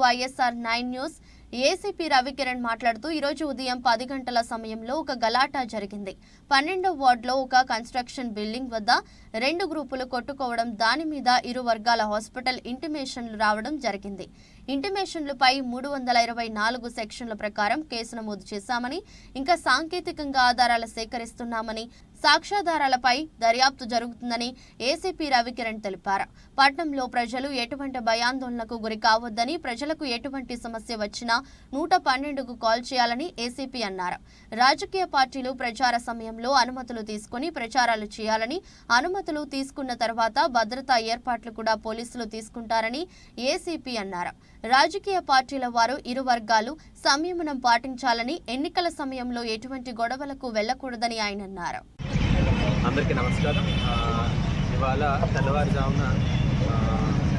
YSR 9 news. ACP Ravikiran మాట్లాడుతూ ఈరోజు ఉదయం 10 గంటల సమయంలో ఒక గలాటా జరిగింది. 12వ వార్డులో ఒక కన్స్ట్రక్షన్ బిల్డింగ్ వద్ద 2 గ్రూపులు కొట్టుకోవడం, దాని మీద ఇరు వర్గాల హాస్పిటల్ ఇంటిమేషన్లు రావడం జరిగింది. ఇంటిమేషన్లపై 324 సెక్షన్ల ప్రకారం కేసు నమోదు చేశామని, ఇంకా సాంకేతికంగా ఆధారాలు సేకరిస్తున్నామని, సాక్ష్యాధారాలపై దర్యాప్తు జరుగుతుందని ఏసీపీ రవికిరణ్ తెలిపారు. పట్టణంలో ప్రజలు ఎటువంటి భయాందోళనకు గురి కావద్దని, ప్రజలకు ఎటువంటి సమస్య వచ్చినా 112కు కాల్ చేయాలని ఏసీపీ అన్నారు. రాజకీయ పార్టీలు ప్రచార సమయంలో అనుమతులు తీసుకుని ప్రచారాలు చేయాలని, అనుమతులు తీసుకున్న తర్వాత భద్రతా ఏర్పాట్లు కూడా పోలీసులు తీసుకుంటారని ఏసీపీ అన్నారు. రాజకీయ పార్టీల వారు ఇరు వర్గాలు సంయమనం పాటించాలని, ఎన్నికల సమయంలో ఎటువంటి గొడవలకు వెళ్లకూడదని ఆయన అన్నారు. అందరికీ నమస్కారం. ఇవాళ తెల్లవారుజామున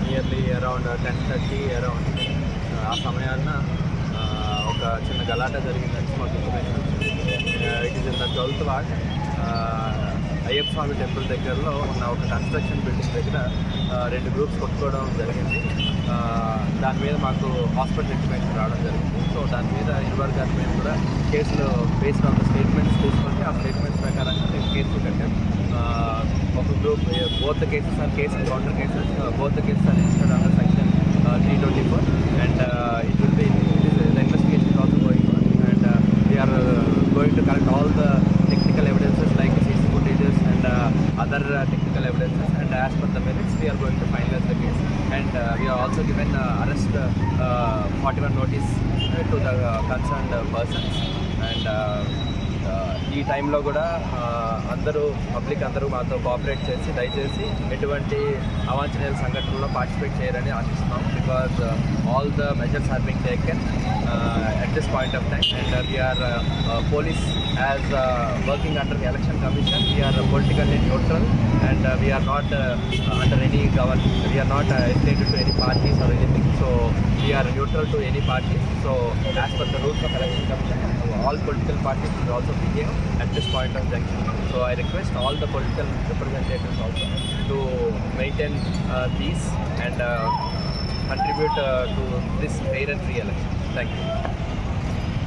నియర్లీ అరౌండ్ 10:30 అరౌండ్ ఆ సమయాన్న ఒక చిన్న గలాటా జరిగిందని మాకు ఇన్ఫర్మేషన్ వచ్చింది. It is in the 12th ward Ayyappa Swami temple దగ్గరలో ఉన్న ఒక కన్స్ట్రక్షన్ బిల్డింగ్ దగ్గర 2 గ్రూప్స్ కొట్టుకోవడం జరిగింది. దాని మీద మాకు హాస్పిటల్ ఇంటిమేషన్ రావడం జరిగింది. సో దాని మీద ఇరు వర్గాల మీద కూడా కేసులు బేస్డ్ ఆన్ ద స్టేట్మెంట్స్ తీసుకొని ఆ స్టేట్మెంట్స్ ప్రకారంగా మేము కేసులు కట్టాం. ఒక group both the cases are cases counter cases, both the cases are registered under section 324 and it will be the investigation is also going on and we are going to collect all the technical evidences like CC footages and other technical evidences, and as per the merits we are going to finalize the case and we are also given arrest 41 notice to the concerned persons and ఈ టైంలో కూడా అందరూ public అందరూ మాతో cooperate చేసి దయచేసి ఎటువంటి అవాంఛనీయ సంఘటనలో పార్టిసిపేట్ చేయరని ఆశిస్తున్నాం. Because all the measures are being taken at this point of time and we are police as working under the election commission. We are politically neutral and we are not under any government. We are not affiliated to any parties or anything, so we are neutral to any party. So as per the rules of election commission, all political parties will also behave at this point of junction. So I request all the political representatives also to maintain peace and contribute to this fair and free election. Thank you.